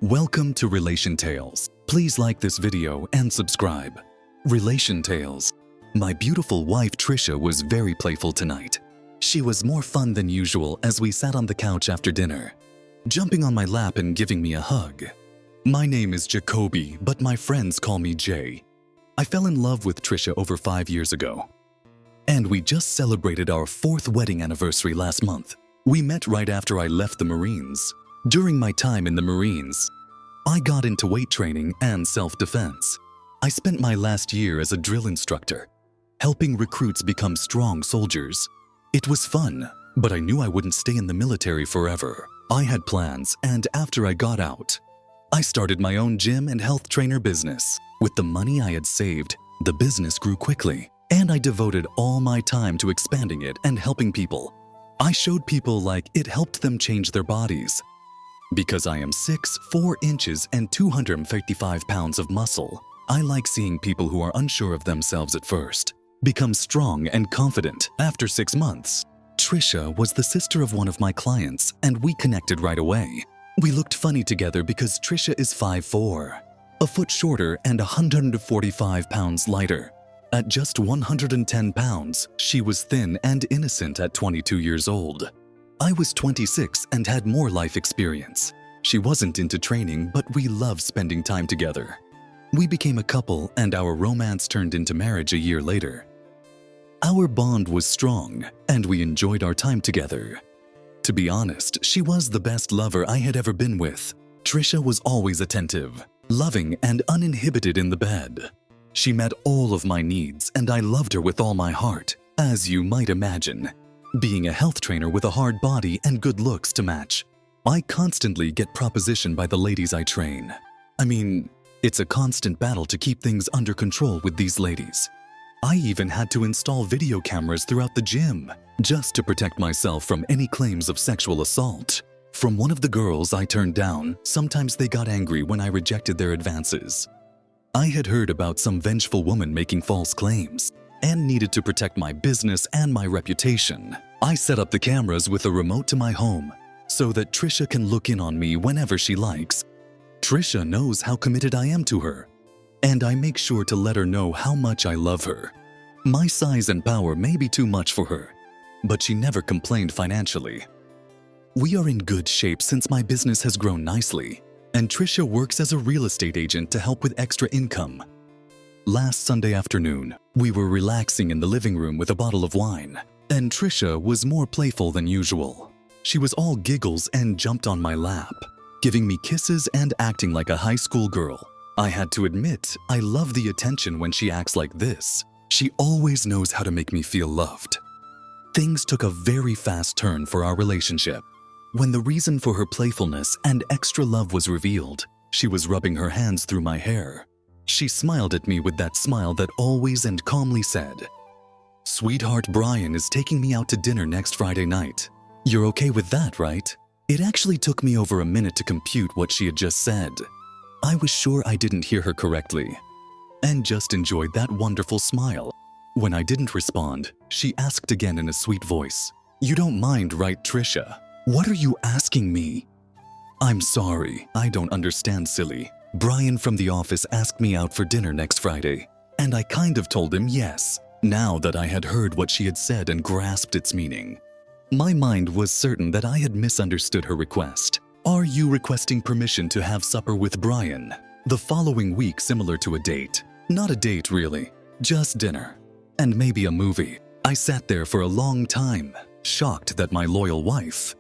Welcome to Relation Tales. Please like this video and subscribe. Relation Tales. My beautiful wife Trisha was very playful tonight. She was more fun than usual as we sat on the couch after dinner, jumping on my lap and giving me a hug. My name is Jacoby, but my friends call me Jay. I fell in love with Trisha over 5 years ago, and we just celebrated our 4th wedding anniversary last month. We met right after I left the Marines. During my time in the Marines, I got into weight training and self-defense. I spent my last year as a drill instructor, helping recruits become strong soldiers. It was fun, but I knew I wouldn't stay in the military forever. I had plans, and after I got out, I started my own gym and health trainer business. With the money I had saved, the business grew quickly, and I devoted all my time to expanding it and helping people. I showed people like it helped them change their bodies. Because I am 6'4" and 255 pounds of muscle, I like seeing people who are unsure of themselves at first become strong and confident after 6 months. Trisha was the sister of one of my clients, and we connected right away. We looked funny together because Trisha is 5'4", a foot shorter and 145 pounds lighter. At just 110 pounds, she was thin and innocent at 22 years old. I was 26 and had more life experience. She wasn't into training, but we loved spending time together. We became a couple, and our romance turned into marriage a year later. Our bond was strong, and we enjoyed our time together. To be honest, she was the best lover I had ever been with. Trisha was always attentive, loving, and uninhibited in the bed. She met all of my needs, and I loved her with all my heart, as you might imagine. Being a health trainer with a hard body and good looks to match, I constantly get propositioned by the ladies I train. I mean, it's a constant battle to keep things under control with these ladies. I even had to install video cameras throughout the gym just to protect myself from any claims of sexual assault. From one of the girls I turned down, sometimes they got angry when I rejected their advances. I had heard about some vengeful woman making false claims and needed to protect my business and my reputation. I set up the cameras with a remote to my home so that Trisha can look in on me whenever she likes. Trisha knows how committed I am to her, and I make sure to let her know how much I love her. My size and power may be too much for her, but she never complained financially. We are in good shape since my business has grown nicely, and Trisha works as a real estate agent to help with extra income. Last Sunday afternoon, we were relaxing in the living room with a bottle of wine, and Trisha was more playful than usual. She was all giggles and jumped on my lap, giving me kisses and acting like a high school girl. I had to admit, I love the attention when she acts like this. She always knows how to make me feel loved. Things took a very fast turn for our relationship. When the reason for her playfulness and extra love was revealed, she was rubbing her hands through my hair. She smiled at me with that smile that always and calmly said, "Sweetheart, Brian is taking me out to dinner next Friday night. You're okay with that, right?" It actually took me over a minute to compute what she had just said. I was sure I didn't hear her correctly, and just enjoyed that wonderful smile. When I didn't respond, she asked again in a sweet voice, "You don't mind, right, Trisha? What are you asking me?" "I'm sorry, I don't understand, silly. Brian from the office asked me out for dinner next Friday, and I kind of told him yes, now that I had heard what she had said and grasped its meaning. My mind was certain that I had misunderstood her request. Are you requesting permission to have supper with Brian the following week, similar to a date? Not a date, really, just dinner, and maybe a movie. I sat there for a long time, shocked that my loyal wife,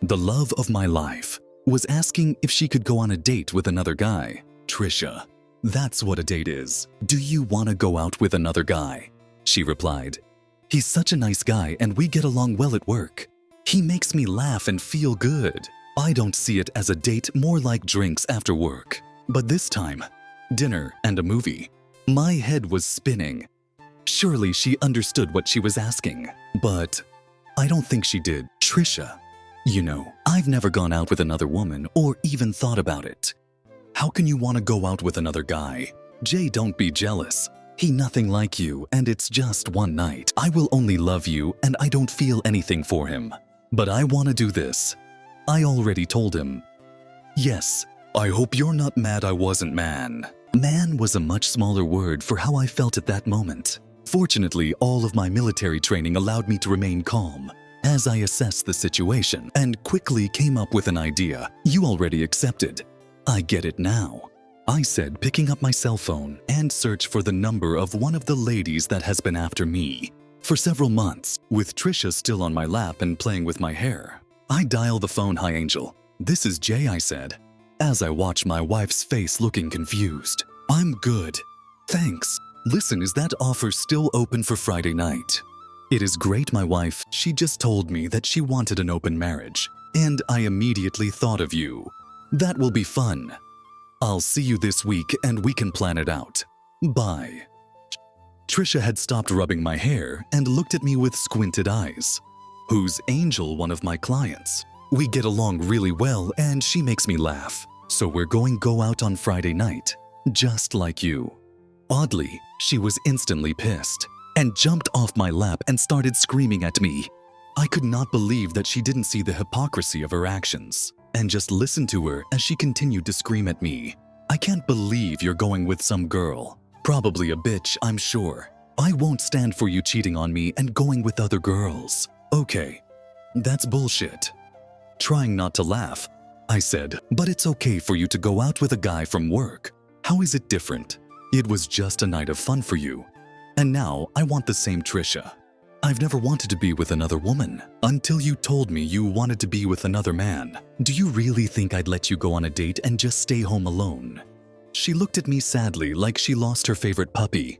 the love of my life, was asking if she could go on a date with another guy. "Trisha, that's what a date is. Do you want to go out with another guy?" She replied. "He's such a nice guy and we get along well at work. He makes me laugh and feel good. I don't see it as a date, more like drinks after work. But this time, dinner and a movie." My head was spinning. Surely she understood what she was asking, but I don't think she did. "Trisha, you know, I've never gone out with another woman or even thought about it. How can you want to go out with another guy? Jay, don't be jealous. He nothing like you and it's just one night. I will only love you and I don't feel anything for him. But I want to do this." I already told him. Yes, I hope you're not mad I wasn't man. Man was a much smaller word for how I felt at that moment. Fortunately, all of my military training allowed me to remain calm as I assessed the situation and quickly came up with an idea you already accepted. I get it now, I said, picking up my cell phone and searched for the number of one of the ladies that has been after me for several months, with Trisha still on my lap and playing with my hair. I dial the phone. Hi, Angel. This is Jay, I said, as I watched my wife's face looking confused. I'm good. Thanks. Listen, is that offer still open for Friday night? It is great, my wife. She just told me that she wanted an open marriage, and I immediately thought of you. That will be fun. I'll see you this week and we can plan it out. Bye. Trisha had stopped rubbing my hair and looked at me with squinted eyes. Who's Angel? One of my clients. We get along really well and she makes me laugh. So we're going go out on Friday night, just like you. Oddly, she was instantly pissed and jumped off my lap and started screaming at me. I could not believe that she didn't see the hypocrisy of her actions and just listened to her as she continued to scream at me. I can't believe you're going with some girl. Probably a bitch, I'm sure. I won't stand for you cheating on me and going with other girls. Okay, that's bullshit. Trying not to laugh, I said, but it's okay for you to go out with a guy from work. How is it different? It was just a night of fun for you. And now I want the same Trisha. I've never wanted to be with another woman until you told me you wanted to be with another man. Do you really think I'd let you go on a date and just stay home alone? She looked at me sadly like she lost her favorite puppy.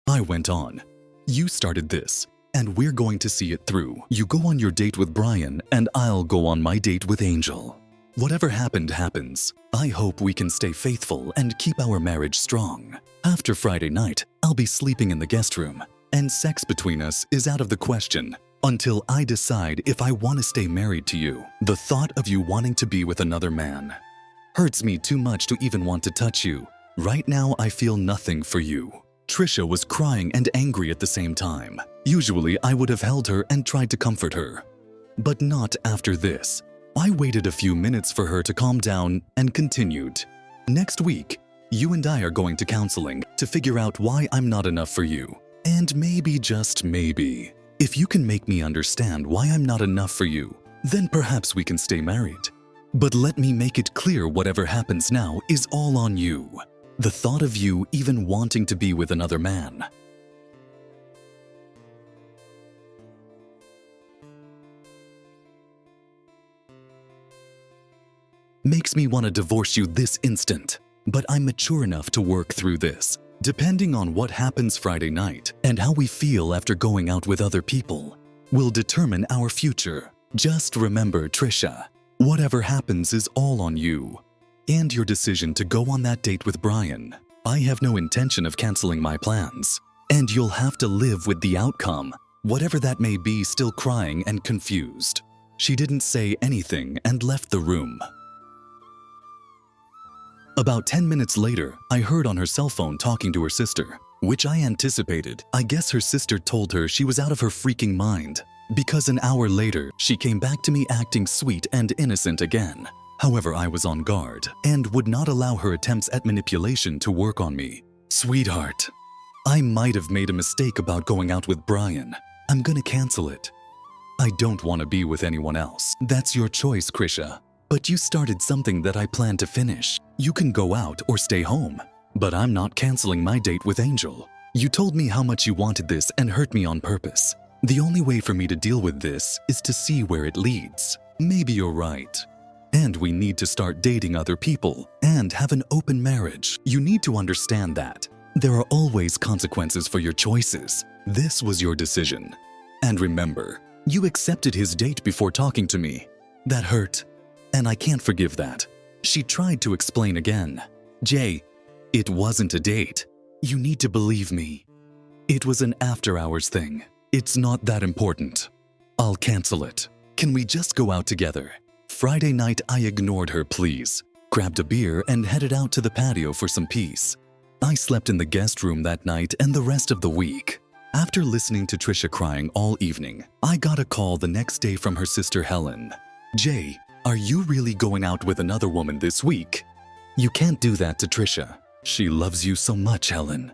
I went on. You started this, and we're going to see it through. You go on your date with Brian, and I'll go on my date with Angel. Whatever happened, happens. I hope we can stay faithful and keep our marriage strong. After Friday night, I'll be sleeping in the guest room, and sex between us is out of the question until I decide if I want to stay married to you. The thought of you wanting to be with another man hurts me too much to even want to touch you. Right now, I feel nothing for you. Trisha was crying and angry at the same time. Usually, I would have held her and tried to comfort her, but not after this. I waited a few minutes for her to calm down and continued. Next week, you and I are going to counseling to figure out why I'm not enough for you. And maybe, just maybe, if you can make me understand why I'm not enough for you, then perhaps we can stay married. But let me make it clear, whatever happens now is all on you. The thought of you even wanting to be with another man makes me want to divorce you this instant. But I'm mature enough to work through this. Depending on what happens Friday night and how we feel after going out with other people will determine our future. Just remember, Trisha, whatever happens is all on you and your decision to go on that date with Brian. I have no intention of canceling my plans, and you'll have to live with the outcome, whatever that may be. Still crying and confused, she didn't say anything and left the room. About 10 minutes later, I heard on her cell phone talking to her sister, which I anticipated. I guess her sister told her she was out of her freaking mind, because an hour later, she came back to me acting sweet and innocent again. However, I was on guard and would not allow her attempts at manipulation to work on me. Sweetheart, I might have made a mistake about going out with Brian. I'm gonna cancel it. I don't want to be with anyone else. That's your choice, Krisha. But you started something that I plan to finish. You can go out or stay home. But I'm not canceling my date with Angel. You told me how much you wanted this and hurt me on purpose. The only way for me to deal with this is to see where it leads. Maybe you're right. And we need to start dating other people and have an open marriage. You need to understand that there are always consequences for your choices. This was your decision. And remember, you accepted his date before talking to me. That hurt, and I can't forgive that. She tried to explain again. Jay, it wasn't a date. You need to believe me. It was an after-hours thing. It's not that important. I'll cancel it. Can we just go out together? Friday night, I ignored her pleas, grabbed a beer, and headed out to the patio for some peace. I slept in the guest room that night and the rest of the week. After listening to Trisha crying all evening, I got a call the next day from her sister Helen. Jay, are you really going out with another woman this week? You can't do that to Trisha. She loves you so much, Helen.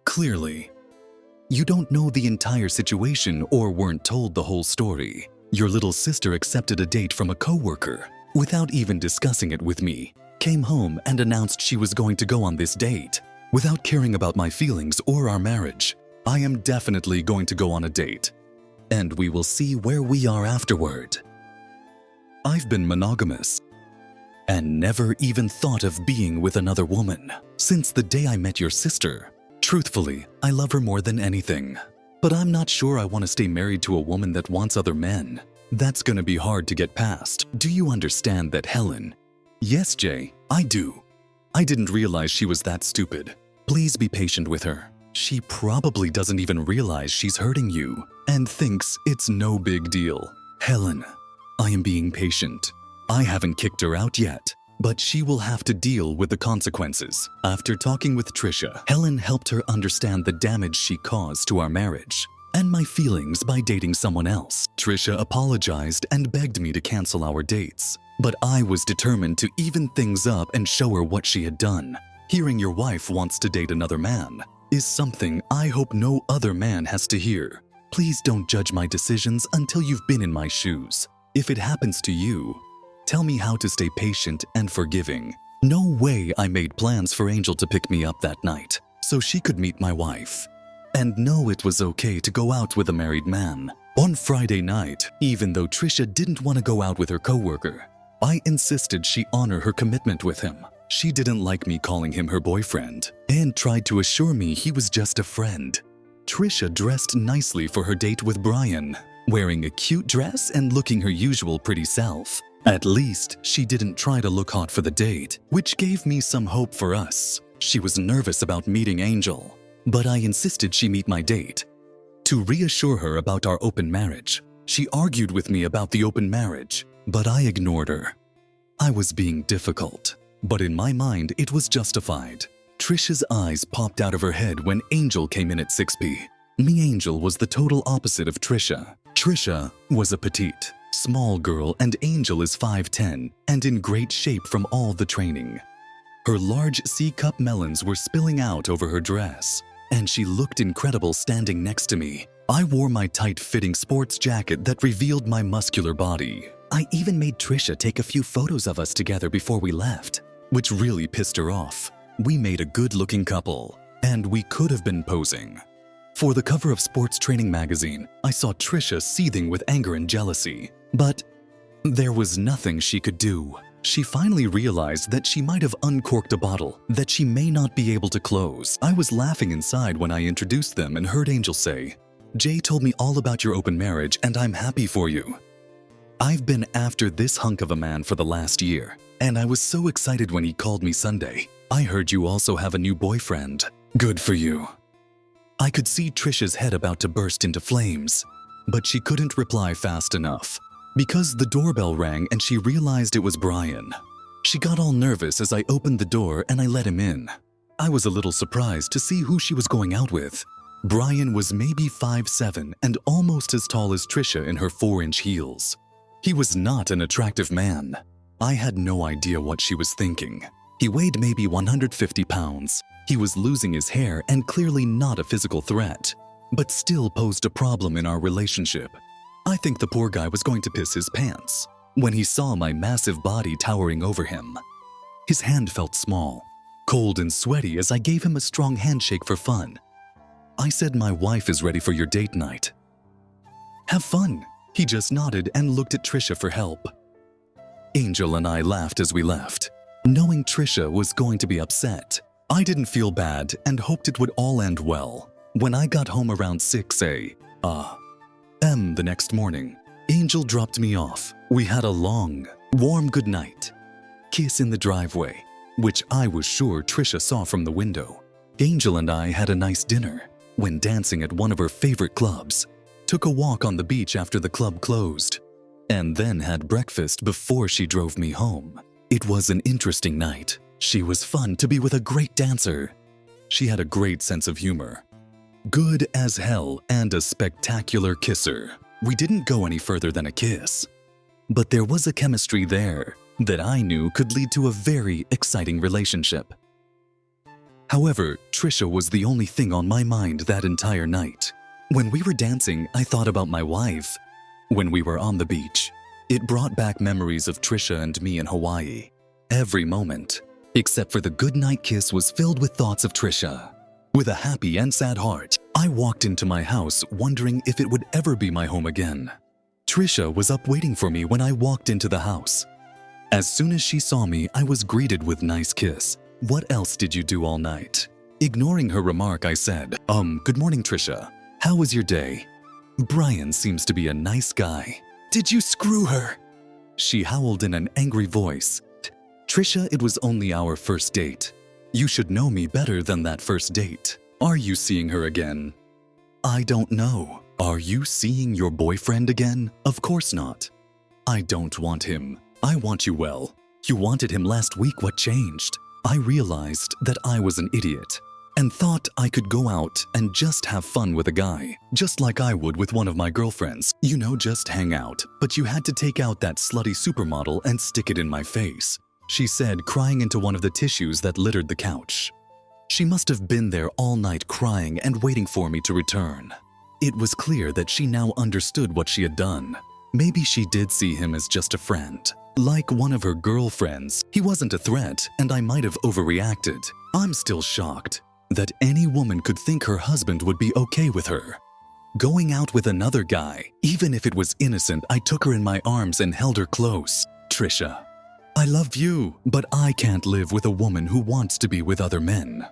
Clearly. You don't know the entire situation or weren't told the whole story. Your little sister accepted a date from a coworker without even discussing it with me, came home and announced she was going to go on this date without caring about my feelings or our marriage. I am definitely going to go on a date, and we will see where we are afterward. I've been monogamous and never even thought of being with another woman since the day I met your sister. Truthfully, I love her more than anything. But I'm not sure I want to stay married to a woman that wants other men. That's gonna be hard to get past. Do you understand that, Helen? Yes, Jay, I do. I didn't realize she was that stupid. Please be patient with her. She probably doesn't even realize she's hurting you and thinks it's no big deal. Helen, I am being patient. I haven't kicked her out yet, but she will have to deal with the consequences. After talking with Trisha, Helen helped her understand the damage she caused to our marriage and my feelings by dating someone else. Trisha apologized and begged me to cancel our dates, but I was determined to even things up and show her what she had done. Hearing your wife wants to date another man is something I hope no other man has to hear. Please don't judge my decisions until you've been in my shoes. If it happens to you, tell me how to stay patient and forgiving. No way I made plans for Angel to pick me up that night so she could meet my wife and know it was okay to go out with a married man. On Friday night, even though Trisha didn't want to go out with her coworker, I insisted she honor her commitment with him. She didn't like me calling him her boyfriend and tried to assure me he was just a friend. Trisha dressed nicely for her date with Brian, wearing a cute dress and looking her usual pretty self. At least, she didn't try to look hot for the date, which gave me some hope for us. She was nervous about meeting Angel, but I insisted she meet my date. To reassure her about our open marriage, she argued with me about the open marriage, but I ignored her. I was being difficult, but in my mind, it was justified. Trisha's eyes popped out of her head when Angel came in at 6p. Me Angel was the total opposite of Trisha. Trisha was a petite, small girl and Angel is 5'10" and in great shape from all the training. Her large C-cup melons were spilling out over her dress, and she looked incredible standing next to me. I wore my tight-fitting sports jacket that revealed my muscular body. I even made Trisha take a few photos of us together before we left, which really pissed her off. We made a good-looking couple, and we could have been posing. For the cover of Sports Training magazine, I saw Trisha seething with anger and jealousy, but there was nothing she could do. She finally realized that she might have uncorked a bottle that she may not be able to close. I was laughing inside when I introduced them and heard Angel say, "Jay told me all about your open marriage and I'm happy for you. I've been after this hunk of a man for the last year, and I was so excited when he called me Sunday. I heard you also have a new boyfriend. Good for you." I could see Trisha's head about to burst into flames, but she couldn't reply fast enough because the doorbell rang and she realized it was Brian. She got all nervous as I opened the door and I let him in. I was a little surprised to see who she was going out with. Brian was maybe 5'7" and almost as tall as Trisha in her 4-inch heels. He was not an attractive man. I had no idea what she was thinking. He weighed maybe 150 pounds. He was losing his hair and clearly not a physical threat, but still posed a problem in our relationship. I think the poor guy was going to piss his pants when he saw my massive body towering over him. His hand felt small, cold and sweaty as I gave him a strong handshake for fun. I said my wife is ready for your date night. Have fun. He just nodded and looked at Trisha for help. Angel and I laughed as we left, knowing Trisha was going to be upset. I didn't feel bad and hoped it would all end well. When I got home around 6 a.m. the next morning, Angel dropped me off. We had a long, warm goodnight kiss in the driveway, which I was sure Trisha saw from the window. Angel and I had a nice dinner, went dancing at one of her favorite clubs, took a walk on the beach after the club closed, and then had breakfast before she drove me home. It was an interesting night. She was fun to be with a great dancer. She had a great sense of humor, good as hell, and a spectacular kisser. We didn't go any further than a kiss, but there was a chemistry there. that I knew could lead to a very exciting relationship. However, Trisha was the only thing on my mind that entire night. When we were dancing, I thought about my wife. When we were on the beach, it brought back memories of Trisha and me in Hawaii. Every moment, except for the goodnight kiss, was filled with thoughts of Trisha. With a happy and sad heart, I walked into my house wondering if it would ever be my home again. Trisha was up waiting for me when I walked into the house. As soon as she saw me, I was greeted with a nice kiss. "What else did you do all night?" Ignoring her remark, I said, Good morning, Trisha. How was your day?" "Brian seems to be a nice guy." "Did you screw her?" She howled in an angry voice. "Trisha, it was only our first date. You should know me better than that first date. Are you seeing her again?" "I don't know. Are you seeing your boyfriend again?" "Of course not." "I don't want him. I want you well. You wanted him last week. What changed?" I realized that I was an idiot and thought I could go out and just have fun with a guy, just like I would with one of my girlfriends. You know, just hang out. But you had to take out that slutty supermodel and stick it in my face, she said, crying into one of the tissues that littered the couch. She must have been there all night crying and waiting for me to return. It was clear that she now understood what she had done. Maybe she did see him as just a friend, like one of her girlfriends. He wasn't a threat, and I might have overreacted. I'm still shocked that any woman could think her husband would be okay with her going out with another guy. Even if it was innocent, I took her in my arms and held her close. "Trisha, I love you, but I can't live with a woman who wants to be with other men.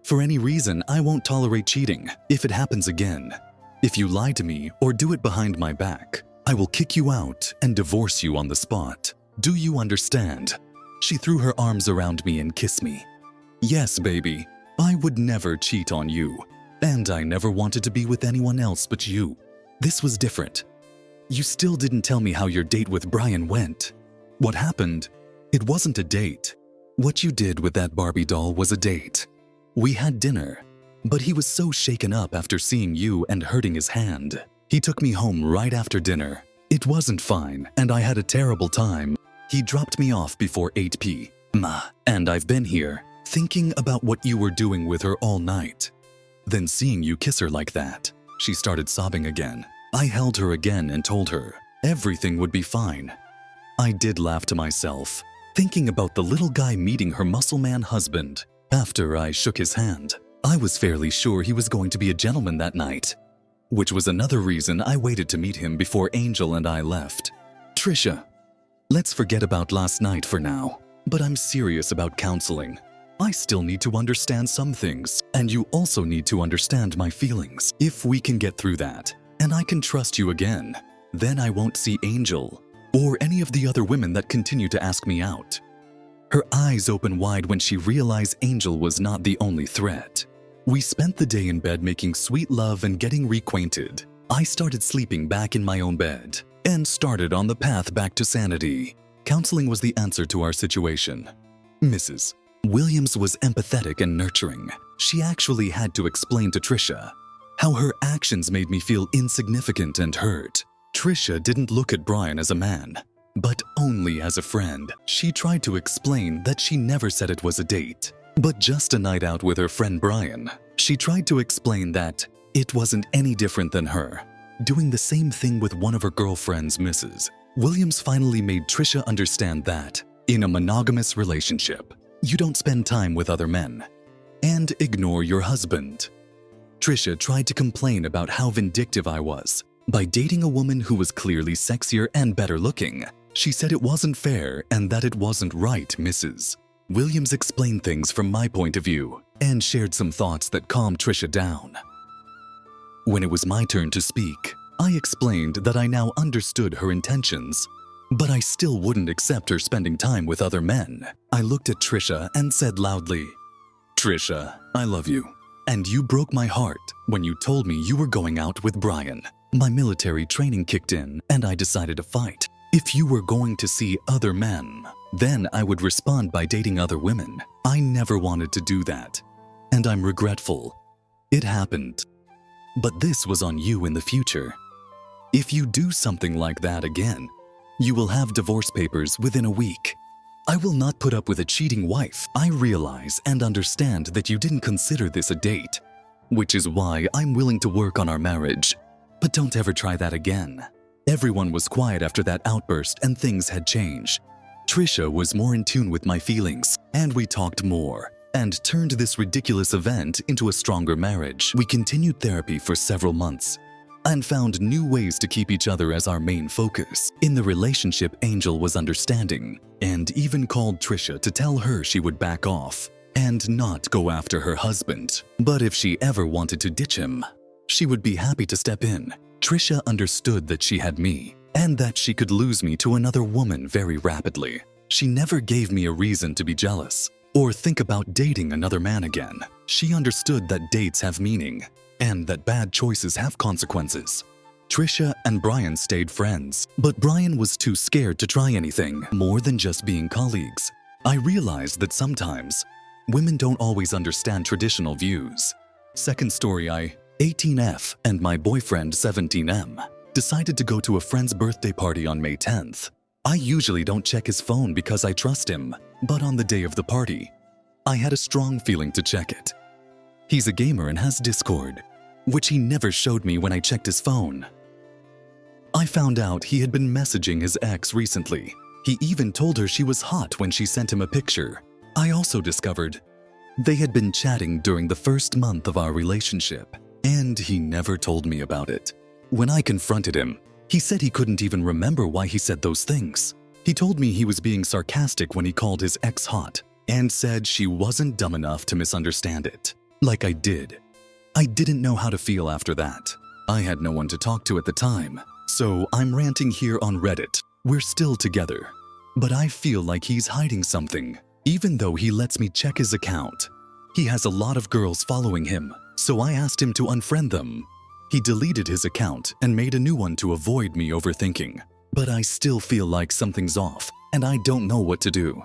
For any reason, I won't tolerate cheating. If it happens again, if you lie to me or do it behind my back, I will kick you out and divorce you on the spot. Do you understand?" She threw her arms around me and kissed me. "Yes, baby. I would never cheat on you, and I never wanted to be with anyone else but you. This was different. You still didn't tell me how your date with Brian went. What happened? It wasn't a date. What you did with that Barbie doll was a date. We had dinner, but he was so shaken up after seeing you and hurting his hand. He took me home right after dinner. It wasn't fine, and I had a terrible time. He dropped me off before 8 p.m. And I've been here, thinking about what you were doing with her all night. Then seeing you kiss her like that." She started sobbing again. I held her again and told her everything would be fine. I did laugh to myself, thinking about the little guy meeting her muscle man husband. After I shook his hand, I was fairly sure he was going to be a gentleman that night, which was another reason I waited to meet him before Angel and I left. "Trisha, let's forget about last night for now, but I'm serious about counseling. I still need to understand some things, and you also need to understand my feelings. If we can get through that, and I can trust you again, then I won't see Angel or any of the other women that continue to ask me out." Her eyes opened wide when she realized Angel was not the only threat. We spent the day in bed making sweet love and getting reacquainted. I started sleeping back in my own bed and started on the path back to sanity. Counseling was the answer to our situation. Mrs. Williams was empathetic and nurturing. She actually had to explain to Trisha how her actions made me feel insignificant and hurt. Trisha didn't look at Brian as a man, but only as a friend. She tried to explain that she never said it was a date, but just a night out with her friend Brian. She tried to explain that it wasn't any different than her doing the same thing with one of her girlfriends, Mrs. Williams finally made Trisha understand that in a monogamous relationship, you don't spend time with other men and ignore your husband. Trisha tried to complain about how vindictive I was by dating a woman who was clearly sexier and better looking. She said it wasn't fair and that it wasn't right. Mrs. Williams explained things from my point of view and shared some thoughts that calmed Trisha down. When it was my turn to speak, I explained that I now understood her intentions, but I still wouldn't accept her spending time with other men. I looked at Trisha and said loudly, "Trisha, I love you, and you broke my heart when you told me you were going out with Brian." My military training kicked in and I decided to fight. If you were going to see other men, then I would respond by dating other women. I never wanted to do that, and I'm regretful. It happened. But this was on you in the future. If you do something like that again, you will have divorce papers within a week. I will not put up with a cheating wife. I realize and understand that you didn't consider this a date, which is why I'm willing to work on our marriage. But don't ever try that again. Everyone was quiet after that outburst and things had changed. Trisha was more in tune with my feelings, and we talked more and turned this ridiculous event into a stronger marriage. We continued therapy for several months and found new ways to keep each other as our main focus. In the relationship, Angel was understanding and even called Trisha to tell her she would back off and not go after her husband. But if she ever wanted to ditch him, she would be happy to step in. Trisha understood that she had me and that she could lose me to another woman very rapidly. She never gave me a reason to be jealous or think about dating another man again. She understood that dates have meaning and that bad choices have consequences. Trisha and Brian stayed friends, but Brian was too scared to try anything more than just being colleagues. I realized that sometimes women don't always understand traditional views. Second story, I, 18F, and my boyfriend, 17M, decided to go to a friend's birthday party on May 10th. I usually don't check his phone because I trust him, but on the day of the party, I had a strong feeling to check it. He's a gamer and has Discord, which he never showed me when I checked his phone. I found out he had been messaging his ex recently. He even told her she was hot when she sent him a picture. I also discovered they had been chatting during the first month of our relationship, and he never told me about it. When I confronted him, he said he couldn't even remember why he said those things. He told me he was being sarcastic when he called his ex hot and said she wasn't dumb enough to misunderstand it, like I did. I didn't know how to feel after that. I had no one to talk to at the time, so I'm ranting here on Reddit. We're still together, but I feel like he's hiding something, even though he lets me check his account. He has a lot of girls following him, so I asked him to unfriend them. He deleted his account and made a new one to avoid me overthinking. But I still feel like something's off, and I don't know what to do.